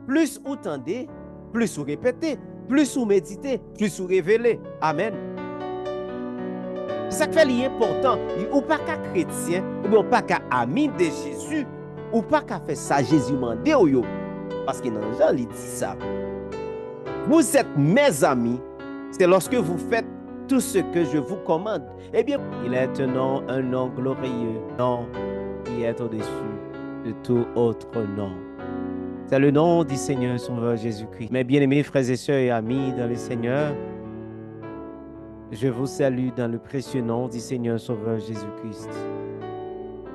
plus vous tendez, plus vous répétez, plus vous méditez, plus vous révélez. Amen. C'est ça qui fait l'important. Ou pas qu'à chrétien, ou bien pas qu'à ami de Jésus, ou pas qu'à faire ça Jésus mandé ou yo. Parce que dans Jean, il dit ça. Vous êtes mes amis, c'est lorsque vous faites tout ce que je vous commande. Eh bien, il est un nom glorieux, nom qui est au-dessus de tout autre nom. C'est le nom du Seigneur Sauveur Jésus-Christ. Mes bien-aimés frères et sœurs et amis dans le Seigneur, je vous salue dans le précieux nom du Seigneur Sauveur Jésus-Christ.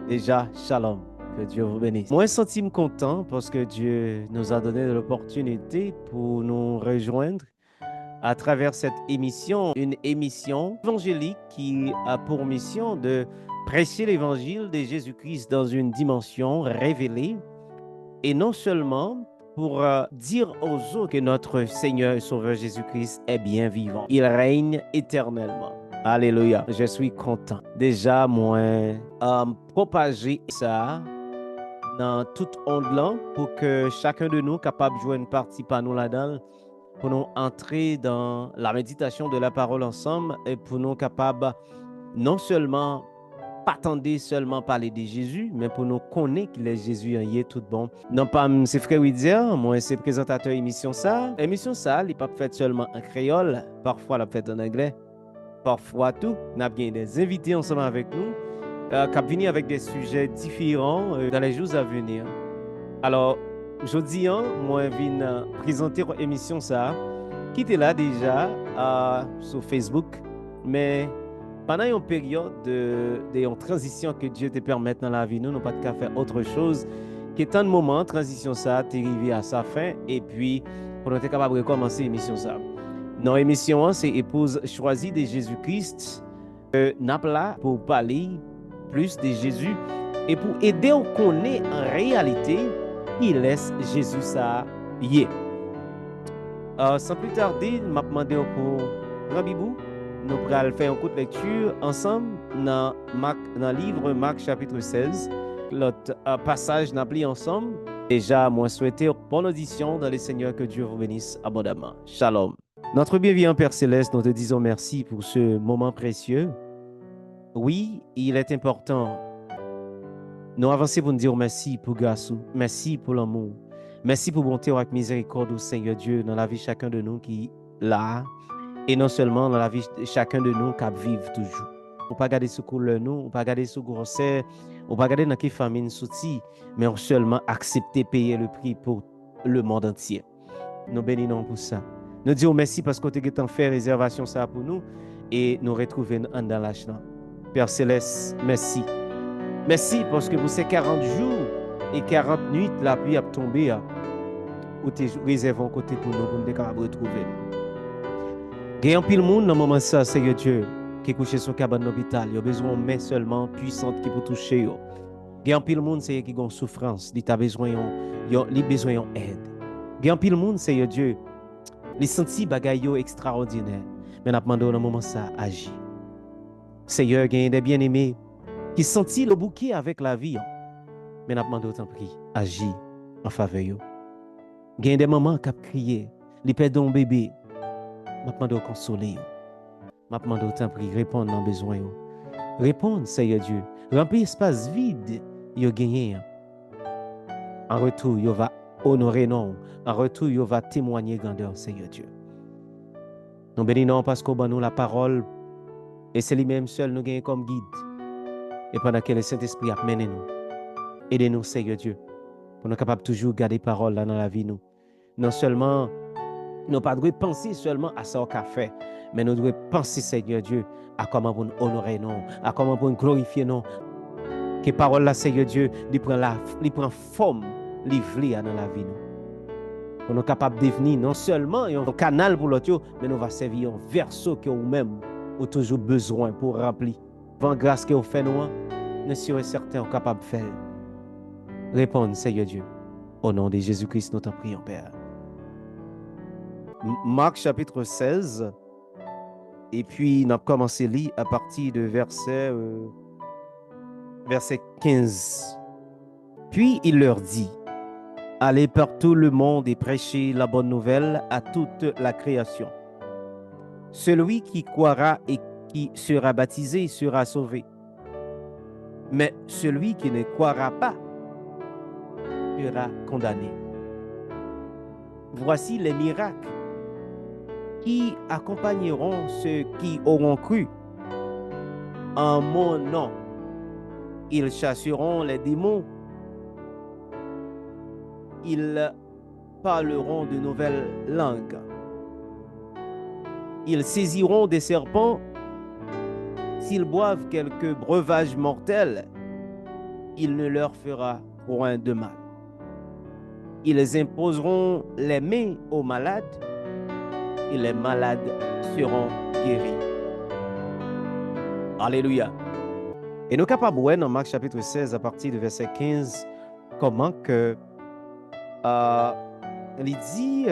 Déjà, shalom. Que Dieu vous bénisse. Moi, je suis content parce que Dieu nous a donné l'opportunité pour nous rejoindre à travers cette émission, une émission évangélique qui a pour mission de prêcher l'évangile de Jésus-Christ dans une dimension révélée et non seulement pour dire aux autres que notre Seigneur et Sauveur Jésus-Christ est bien vivant. Il règne éternellement. Alléluia. Je suis content. Déjà, moi, propager ça dans toute onde pour que chacun de nous capable de jouer une partie par nous là-dedans, pour nous entrer dans la méditation de la parole ensemble et pour nous capables non seulement pas attendre seulement parler de Jésus, mais pour nous connaître qu'il est Jésus, il est tout bon. Non pas c'est frère Widia, moi c'est présentateur émission ça. Émission ça, il n'est pas fait seulement en créole, parfois la fait en anglais, parfois tout. Nous avons des invités ensemble avec nous, qui viennent avec des sujets différents dans les jours à venir. Alors, aujourd'hui, moi, je viens présenter l'émission ça, qui était là déjà sur Facebook, mais pendant une période de transition que Dieu te permette dans la vie, nous n'avons pas de faire autre chose que tant de moments, transition ça, tu es arrivé à sa fin, et puis pour nous être capable de recommencer l'émission ça. Dans l'émission, c'est Épouse choisie de Jésus-Christ, n'a là pour parler plus de Jésus et pour aider à connaître en réalité qui laisse Jésus ça y est. Sans plus tarder, je vais demander pour Rabibou, nous allons faire un coup de lecture ensemble dans le livre Marc chapitre 16. L'autre passage n'a pris ensemble. Déjà, moi souhaiter bonne audition dans le Seigneur, que Dieu vous bénisse abondamment. Shalom. Notre bienveillant Père Céleste, nous te disons merci pour ce moment précieux. Oui, il est important. Nous avançons pour nous dire merci pour grâce, merci pour l'amour, merci pour bonté et miséricorde au Seigneur Dieu dans la vie de chacun de nous qui est là, et non seulement dans la vie de chacun de nous qui vivent toujours. On ne pas garder sous couleur nous, on ne pas garder sous grosseur, on ne pas garder dans quelle famille souci, mais on seulement accepter payer le prix pour le monde entier. Nous bénissons pour ça. Nous disons merci parce que tu as fait réservation ça pour nous et nous retrouver dans l'âge-là. Père Céleste, merci. Merci parce que pour ces 40 jours et 40 nuits, la pluie a tombé, où tu réserves un côté pour nous, pour nous capables de retrouver. Il y a un pile monde dans le moment ça, Seigneur Dieu, qui est couché sur cabane d'hôpital. Il y a besoin de main seulement puissante qui peut toucher. Il y a un pile monde, Seigneur, qui a une souffrance, il a besoin d'aide. Il y a un pile monde, Seigneur Dieu, les sentis bagailles extraordinaires. Mais nous demandons dans le moment ça, agir. Seigneur, il y a des bien-aimés qui sentit le bouquet avec la vie. Mais nous demandons autant prix, agir en faveur. Il y a des mamans qui ont crié, les perdons bébé. Nous demandons consoler. Nous demandons autant prix, répondre aux besoins. Répondre, Seigneur Dieu. Remplir l'espace vide, il y a gagné. En retour, il va honorer non. En retour, il va témoigner grandeur, Seigneur Dieu. Nous bénissons parce qu'on nous la parole et c'est lui-même seul nous gagnons comme guide. Et pendant que le Saint-Esprit a mené nous, aidez-nous, Seigneur Dieu, pour nous capables toujours garder parole là dans la vie nous. Non seulement, nous pas devons penser seulement à ce qu'on a fait, mais nous devons penser, Seigneur Dieu, à comment nous honorer nous, à comment nous glorifier nous. Que parole là, Seigneur Dieu, lui prend forme, livrée dans la vie nous. Pour nous capables de devenir non seulement un canal pour l'autre, mais nous va servir un verso que nous-mêmes avons toujours besoin pour remplir. Avant grâce que vous faites nous, nous sommes certains capables de faire. Répondre, Seigneur Dieu. Au nom de Jésus-Christ, nous t'en prions, Père. Marc chapitre 16. Et puis, nous avons commencé à lire à partir de verset 15. Puis, il leur dit, Allez par tout le monde et prêchez la bonne nouvelle à toute la création. Celui qui croira et qui sera baptisé sera sauvé. Mais celui qui ne croira pas sera condamné. Voici les miracles qui accompagneront ceux qui auront cru. En mon nom, ils chasseront les démons. Ils parleront de nouvelles langues. Ils saisiront des serpents. S'ils boivent quelque breuvage mortel, il ne leur fera point de mal. Ils imposeront les mains aux malades et les malades seront guéris. Alléluia. Et nous sommes capables de voir dans Marc chapitre 16 à partir du verset 15 comment que il dit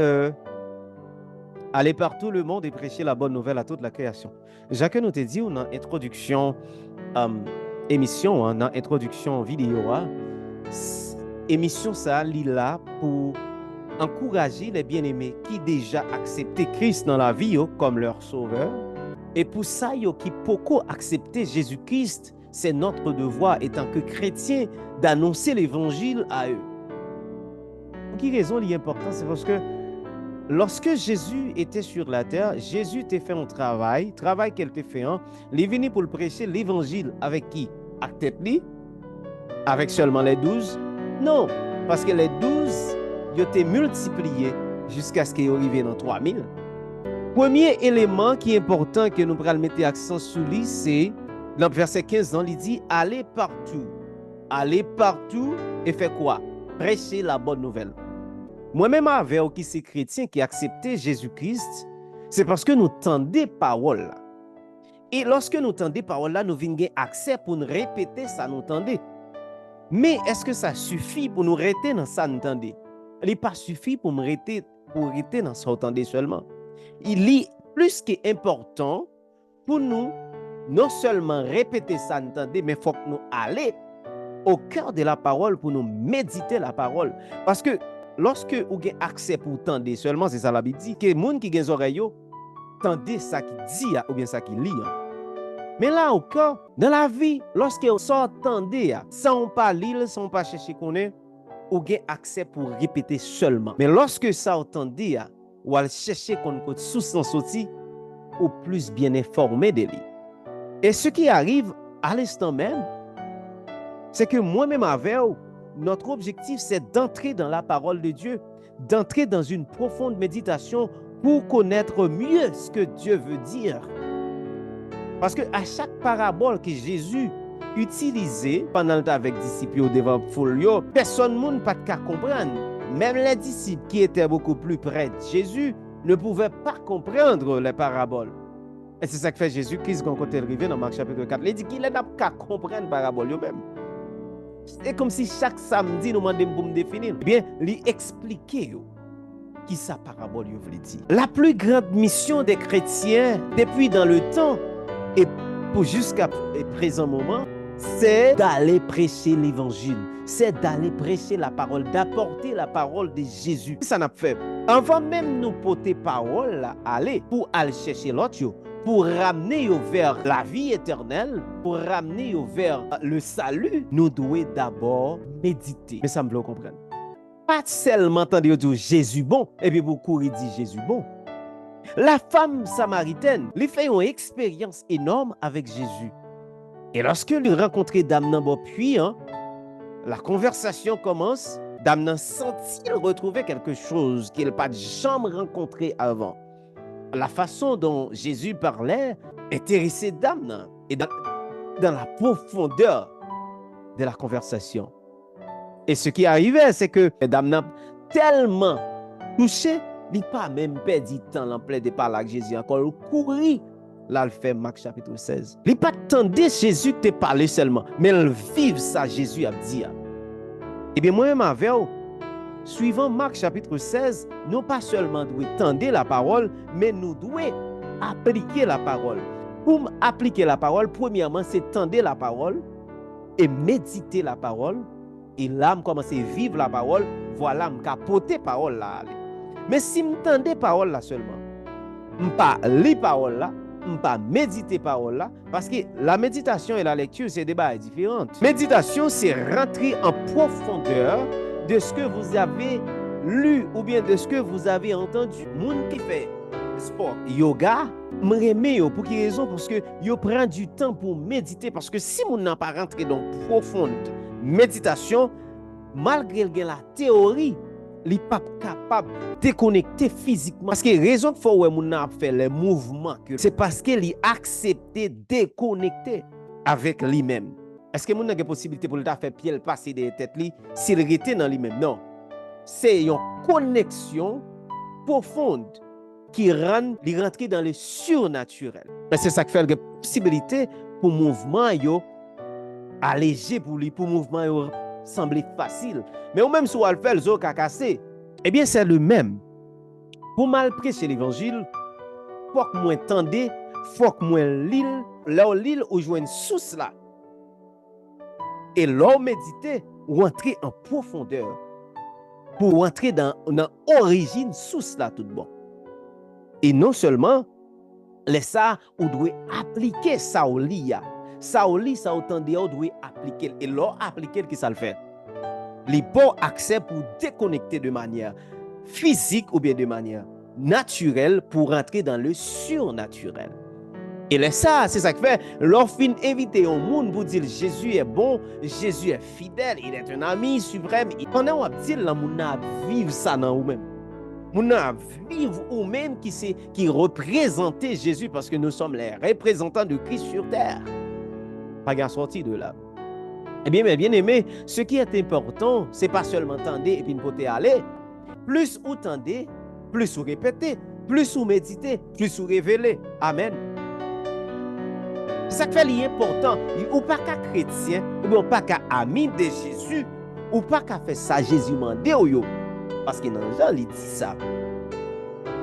allez par tout le monde et prêcher la bonne nouvelle à toute la création. Jacques nous te dit dans introduction émission, dans introduction vidéo, émission ça là pour encourager les bien-aimés qui déjà accepté Christ dans la vie comme leur sauveur. Et pour ça, qui beaucoup accepter Jésus-Christ, c'est notre devoir, étant que chrétiens, d'annoncer l'évangile à eux. Pour quelle raison il est important? C'est parce que lorsque Jésus était sur la terre, Jésus t'a fait un travail qu'elle t'a fait, il est venu pour le prêcher l'évangile avec qui? Avec tête li? Avec seulement les 12? Non, parce que les 12, ils ont été multipliés jusqu'à ce qu'ils arrivent dans 3000. Premier élément qui est important que nous pourrons mettre accent sur lui, c'est dans le verset 15, il dit allez partout. Allez partout et fait quoi? Prêcher la bonne nouvelle. Moi-même, avec qui c'est chrétien qui acceptait Jésus-Christ, c'est parce que nous tendons parole. Et lorsque nous tendons parole, nous avons accès pour nous répéter ça, nous tendons. Mais est-ce que ça suffit pour nous rester dans ça, nous tendons? Il n'est pas suffit pour nous rester dans ça, nous tendons seulement. Il est plus qu'important pour nous, non seulement répéter ça, nous tendons, mais il faut que nous allions au cœur de la parole pour nous méditer la parole. Parce que lorsque vous avez accès pour tendre seulement, c'est ça la Bible dit, que les gens qui ont des oreilles, tendez ça qui dit ou bien ça qui lit. Mais là encore, dans la vie, lorsque vous s'entendez, sans pas lire, sans pas chercher qu'on est, vous avez accès pour répéter seulement. Mais lorsque ça entendez, ou allez chercher qu'on peut sous-sens sorti, ou plus bien informé de lui. Et ce qui arrive à l'instant même, c'est que moi-même avec vous, notre objectif, c'est d'entrer dans la parole de Dieu, d'entrer dans une profonde méditation pour connaître mieux ce que Dieu veut dire. Parce que à chaque parabole que Jésus utilisait pendant le temps avec les disciples devant le folio, personne ne peut pas comprendre. Même les disciples qui étaient beaucoup plus près de Jésus ne pouvaient pas comprendre les paraboles. Et c'est ça que fait Jésus-Christ quand il est arrivé dans Marc chapitre 4. Il dit qu'il n'a pas comprendre les paraboles lui-même. C'est comme si chaque samedi nous demandait pour me définir. Eh bien, lui expliquer qui sa parabole veut dire. La plus grande mission des chrétiens depuis dans le temps et pour jusqu'à présent moment, c'est d'aller prêcher l'évangile. C'est d'aller prêcher la parole, d'apporter la parole de Jésus. Ça n'a pas fait. Avant même nous porter parole, aller pour aller chercher l'autre, pour ramener vers la vie éternelle, pour ramener vers le salut, nous devons d'abord méditer. Mais ça me veut comprendre. Pas seulement entendre dire Jésus bon, et puis beaucoup disent Jésus bon. La femme samaritaine, elle fait une expérience énorme avec Jésus. Et lorsque elle rencontre Dame Nambo puis, la conversation commence. Dame Nambo sent-il retrouver quelque chose qu'il n'a pas jamais rencontré avant. La façon dont Jésus parlait intéressait Dame Nambo. Et dans la profondeur de la conversation. Et ce qui arrivait, c'est que Dame Nambo tellement touché, il n'a pas même perdu temps en plein de parler avec Jésus encore. Il courit. Là, il fait Marc chapitre 16. Il n'a pas attendu Jésus te parler seulement, mais il vive ça, Jésus a dit. Eh bien, moi-même, avec vous, suivant Marc chapitre 16, nous pas seulement devons tendre la parole, mais nous devons appliquer la parole. Pour appliquer la parole, premièrement, c'est tendre la parole et méditer la parole. Et là, je commence à vivre la parole, voilà, je capoter parole là. Mais si je tendais parole là seulement, je ne pas lire parole là, je ne pas méditer parole là, parce que la méditation et la lecture, c'est des choses différentes. Méditation, c'est rentrer en profondeur de ce que vous avez lu ou bien de ce que vous avez entendu. Moun qui fait sport, yoga, m'aime pour quelle raison? Parce que yo prend du temps pour méditer, parce que si moun n'a pas rentré dans profonde méditation, malgré la théorie, il n'est pas capable de déconnecter physiquement. Parce que la raison qu'il faut que moun a fait les mouvements, c'est parce qu'il a accepté de déconnecter avec lui-même. Est-ce que moun a une possibilité pour le faire pied passer des têtes li s'il était dans lui-même? Non. C'est une connexion profonde qui rend les rentrer dans le surnaturel. C'est ça qui fait la possibilité pour mouvement yo alléger pour lui, pour mouvement yo sembler facile. Mais au même si on le fait, le zo cassé, eh bien c'est le même. Pour mal prêcher l'évangile, faut que moi tendez, faut que moi lire, là lire ou joindre source là. Et là méditer ou entrer en profondeur pour entrer dans l'origine source là tout bon. Et non seulement les ça ou doit appliquer ça au lit. Ça au lit, ça autant de doit appliquer et là appliquer qui ça le fait. Les bons accès pour déconnecter de manière physique ou bien de manière naturelle pour entrer dans le surnaturel. Et ça, c'est ça qui fait, l'offre inviter au monde pour dire Jésus est bon, Jésus est fidèle, il est un ami suprême. Pendant qu'on dit là, on a vivre ça dans vous-même. On a vivre vous-même qui représente Jésus parce que nous sommes les représentants de Christ sur terre. Pas qu'à sortir de là. Eh bien, mes bien-aimés, ce qui est important, c'est pas seulement tendre et puis ne pas aller. Plus vous tendez, plus vous répétez, plus vous méditez, plus vous révélez. Amen. C'est ça qui fait l'important. Ou pas qu'à chrétien, ou pas qu'à ami de Jésus, ou pas qu'à faire ça Jésus mande yo. Parce que dans Jean, il dit ça.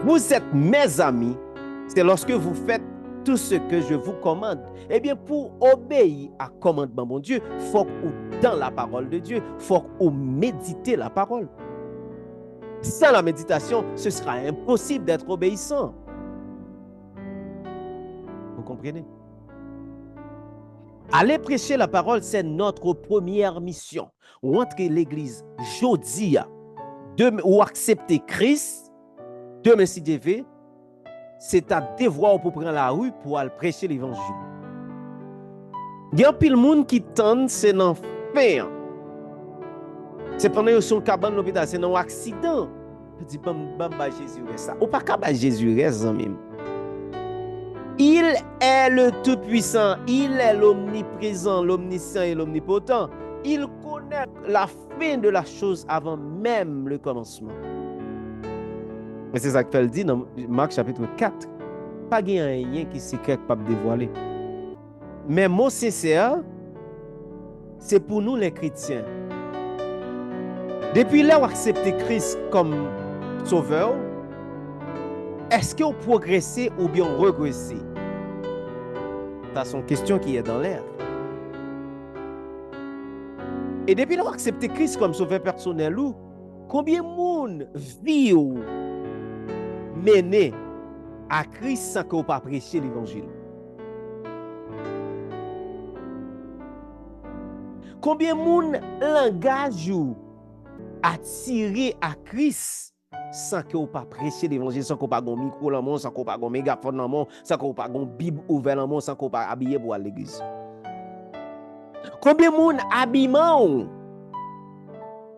Vous êtes mes amis, c'est lorsque vous faites tout ce que je vous commande. Eh bien, pour obéir à commandement mon Dieu, il faut que dans la parole de Dieu, il faut que méditer la parole. Sans la méditation, ce sera impossible d'être obéissant. Vous comprenez? Aller prêcher la parole, c'est notre première mission. Ou entrer l'église jodi, ou accepter Christ, demain si Dieu veut, c'est un devoir pour prendre la rue pour aller prêcher l'évangile. Il y a pile monde qui tente, c'est un fait. C'est pendant que son cabane l'hôpital, c'est un accident. Je dis, bamba Jésus reste ça. Ou pas cabane Jésus reste même. Il est le Tout-Puissant, il est l'omniprésent, l'omniscient et l'omnipotent. Il connaît la fin de la chose avant même le commencement. Mais c'est ça que fait dit dans Marc chapitre 4. Pas de rien qui est secret pas dévoiler. Mais mot sincère, c'est pour nous les chrétiens. Depuis là, on accepte Christ comme sauveur, est-ce qu'on progresse ou bien on regresse? C'est une question qui est dans l'air. Et depuis là, on accepte Christ comme sauveur personnel, combien de monde vit ou mené à Christ sans qu'on pas prêcher l'évangile? Combien de monde l'engage ou attiré à Christ sans qu'on pas prêcher l'évangile, sans qu'on pas un micro dans mon, sans qu'on pas un mégaphone dans mon, sans qu'on pas une Bible ouverte dans mon, sans qu'on pas habillé pour aller à l'église? Combien de monde habillement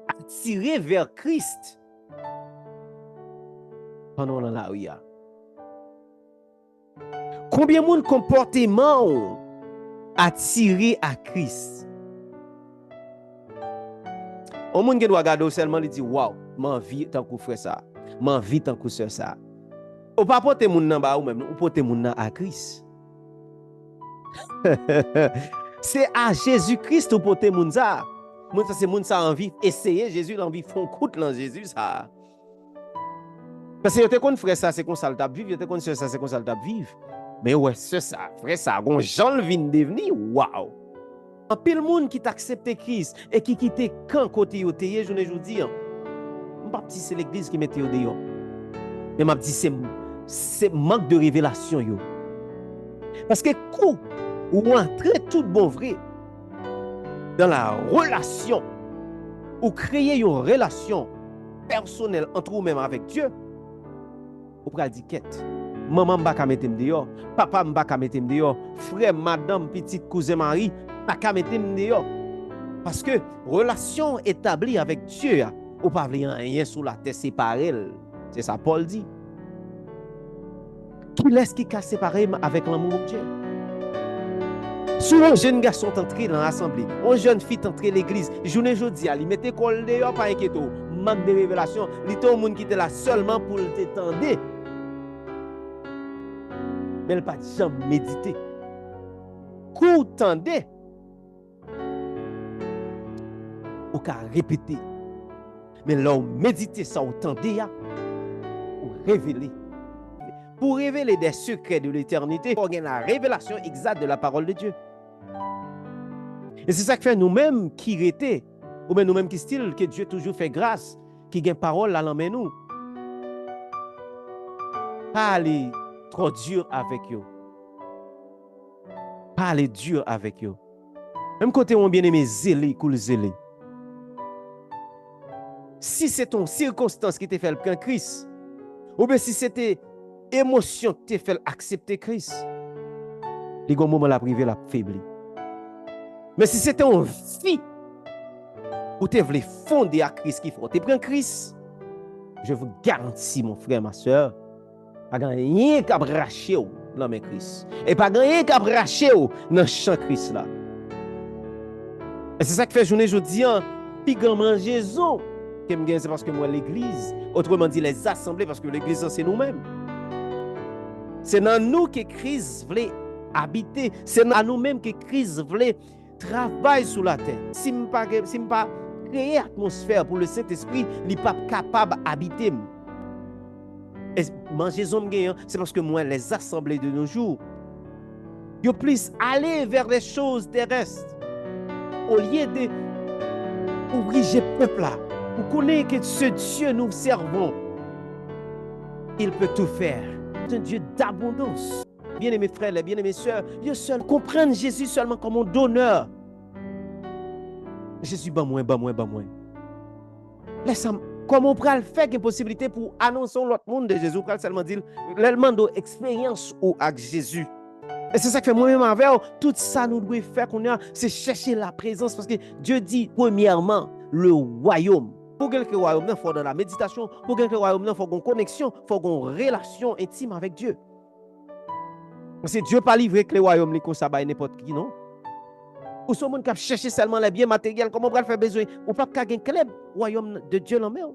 attiré vers Christ pendant la rue? Combien de monde comportement attiré à Christ? Un monde qui doit regarder seulement, il dit waouh, m'envie tant qu'on fait ça, m'envie tant qu'on fait ça. Ou pas porter moun nan ba ou même, ou porter moun nan à Christ. C'est à Jésus-Christ ou porter moun ça. Moun ça c'est moun ça envie essayer Jésus, l'envie font coûte dans Jésus ça. Parce que te kon frère ça c'est comme ça le t'a vivre, te kon ça c'est comme ça le t'a vivre. Mais ouais, c'est ça, frère ça, gon Jean vient devenir waouh. En pile monde qui t'accepte Christ et qui quitte quand côté yo teye journée jodi, on pas dit c'est l'église qui mette yo dehors. Mais m'a dit c'est manque de révélation yo. Parce que coup ou entrer tout bon vrai dans la relation ou créer une relation personnelle entre vous-même avec Dieu, ou pral di quête. Maman m'a ka mettre dehors, papa m'a ka mettre dehors, frère, madame, petite cousin Marie, pas ka mettre dehors. Parce que relation établie avec Dieu, ou pas rien sur la terre séparée. C'est ça Paul dit. Qui laisse qui a séparé avec l'amour de Dieu? Souvent, un jeune garçon entré dans l'assemblée, une jeune fille entré dans l'église, journée jeudi, il mettait col dehors, pas inquiéto, manque de révélation, il était au monde qui était là seulement pour t'étendre. Mais elle n'a pas jamais médité. Coup tendez, ou qu'à répéter. Mais là, on médite ça, on tendez, ou révéler. Pour révéler des secrets de l'éternité, il faut avoir la révélation exacte de la parole de Dieu. Et c'est ça que fait nous-mêmes qui rétés, ou bien nous-mêmes qui style, que Dieu toujours fait grâce, qui gagne parole là dans nous. Pas aller trop dur avec eux. Pas aller dur avec eux. Même côté on bien aimé zélé, cool zélé. Si c'est ton circonstance qui t'a fait le prendre Christ, ou bien si c'était émotion qui t'a fait accepter Christ, les gros moments la privé la faibli. Mais si c'était une vie où tu voulais fonder à Christ qu'il faut, tu prends Christ, je vous garantis, mon frère, ma soeur, pas rien qu'à bracher dans mes Christ. Et pas rien qu'à bracher dans champ Christ là. Et c'est ça qui fait journée jeudi, puis grand mangeaison que me c'est parce que moi l'église, autrement dit les assemblées, parce que l'église c'est nous-mêmes. C'est dans nous que Christ voulait habiter, c'est dans nous-mêmes que Christ voulait travailler sur la terre. Si je ne pas créer atmosphère pour le Saint-Esprit, il n'est pas capable d'habiter. Et mangeaison c'est parce que moi les assemblées de nos jours, ils plus aller vers les choses terrestres au lieu de ouvrir le peuple là. Vous connaissez que ce Dieu nous servons, il peut tout faire. C'est un Dieu d'abondance. Bien-aimés frères, bien-aimés sœurs, ils seuls comprennent Jésus seulement comme un donneur. Jésus, ban moins. Laisse comment on peut le faire, qu'il y a une possibilité pour annoncer l'autre monde de Jésus, pour seulement dire, l'élément d'expérience avec Jésus. Et c'est ça que fait moi-même avec tout ça nous devons faire, c'est chercher la présence, parce que Dieu dit, premièrement, le royaume. Pour que le royaume, il faut dans la méditation, pour que le royaume, il faut une connexion, il faut une relation intime avec Dieu. Parce que Dieu n'a pas livré que le royaume, il faut n'importe qui, non? Ou ce monde qui cherche seulement les biens matériels, comment on va faire besoin? Ou pas qu'il y ait un royaume de Dieu dans le monde.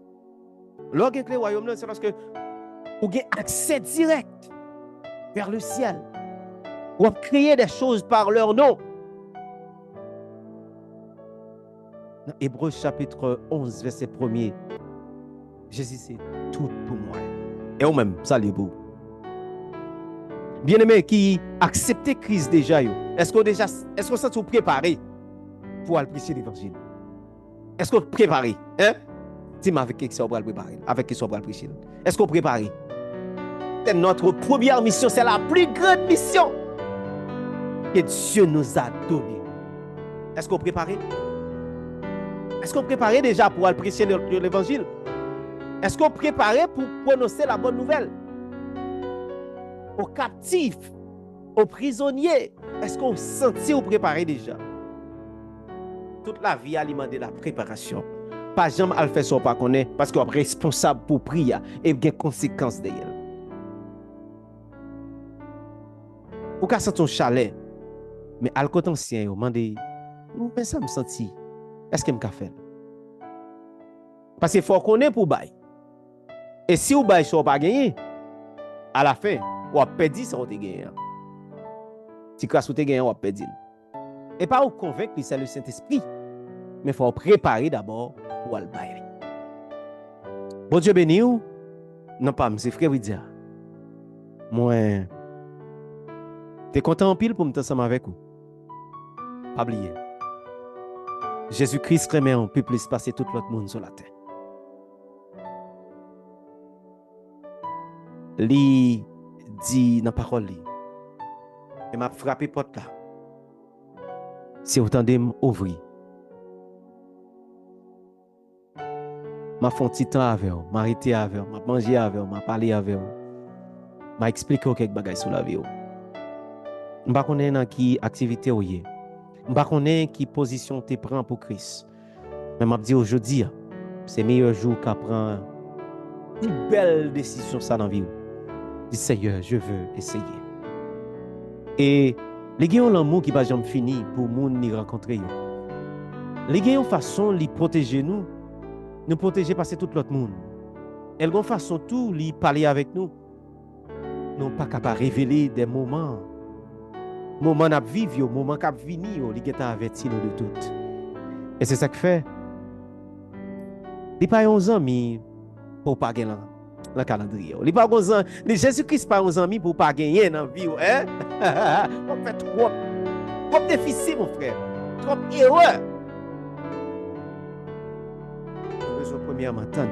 Lorsque le royaume, c'est parce que vous avez accès direct vers le ciel. Vous créer des choses par leur nom. Dans Hébreux chapitre 11, verset 1er, Jésus, c'est tout pour moi. Et vous-même, ça les beau. Bien-aimés qui acceptent Christ déjà, est-ce que vous êtes préparé pour aller prêcher l'évangile? Est-ce que vous êtes préparé? Dis-moi avec qui vous êtes préparé? Avec qui vous êtes prêcher? Est-ce que vous êtes préparé? C'est notre première mission, c'est la plus grande mission que Dieu nous a donnée. Est-ce que vous êtes préparé? Est-ce que vous êtes préparé déjà pour aller prêcher l'évangile? Est-ce que vous êtes préparé pour prononcer la bonne nouvelle? Aux captifs, aux prisonniers, est-ce qu'on sentit ou préparé déjà? Toute la vie alimente de la préparation. Pas jamais à le faire sans pas connaître, parce qu'on est responsable pour prier et il y a des conséquences derrière. Ou qu'à sentir un chalet, mais à côté ancien, on m'a dit, mais ça me sentit. Est-ce que je fait? Parce qu'il faut connaître pour bail. Et si vous bail ne pas gagné, à la fin, ou a perdu ça ou te gagné. Si grâce ou te gagné ou a perdu. Et pas vous convaincre que c'est le Saint-Esprit, mais il faut préparer d'abord pour le bailler. Bon Dieu béni ou non pas, c'est frère Widia. Moi t'es content en pile pour me ensemble avec vous. Pas oublier. Jésus-Christ remet un peu plus passer tout l'autre monde sur la terre. Li dit dans la parole, et m'a frappé porte là. Si vous tendez m'ouvrir, m'a fait un petit temps avec vous, m'a arrêté avec vous, m'a mangé avec vous, m'a parlé avec vous, m'a expliqué quelques bagages sur la vie. Je ne sais pas dans qui activité vous êtes. Je ne sais pas qui position tu prends pour Christ. Mais je dis aujourd'hui, c'est le meilleur jour qu'à prendre une belle décision ça dans la vie. Dis Seigneur, je veux essayer. Et les gens ont l'amour qui va jamais finir pour nous ni rencontrer. Les gens ont façon de protéger nous protéger parce que tout l'autre monde. Elles ont façon tout de parler avec nous. Nous pas capable révéler des moments à vivre, moments à venir, ils sont avertis nous de tout. Et c'est ça que fait. Les pas 11 ans mais pour pas gagner le calendrier. Les pas 11 ans, les Jésus-Christ pas 11 ans pour pas gagner dans la vie, hein? On fait trop difficile mon frère. Trop erreur. Nous besoin premièrement attendre,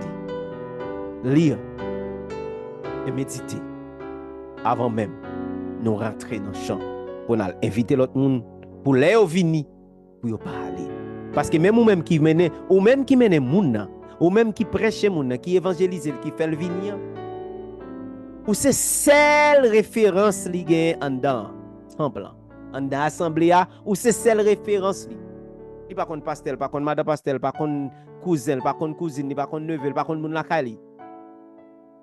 lire et méditer avant même nous rentrer dans le champ pour inviter l'autre monde pour les venir pour parler. Parce que même ou même qui mène monde, ou même qui prêche monde, qui évangélise, qui fait le venir, ou c'est celle référence li gen en dedans temple, en dedans assemblée, ou c'est celle référence li. Il pas contre pastel, pas contre madame pastel, pas contre cousin, pas contre cousine, pas contre neveu, pas contre moun la kali.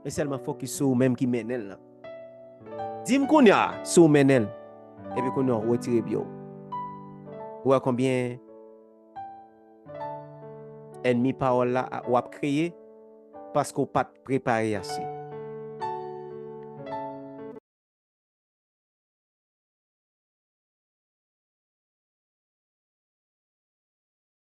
Mais seulement focus sur même qui mène là. Dis-moi qu'on y a sur mène et puis qu'on a retiré bio. Ou combien ennemi parole là ou a créé parce qu'on pas préparé assez.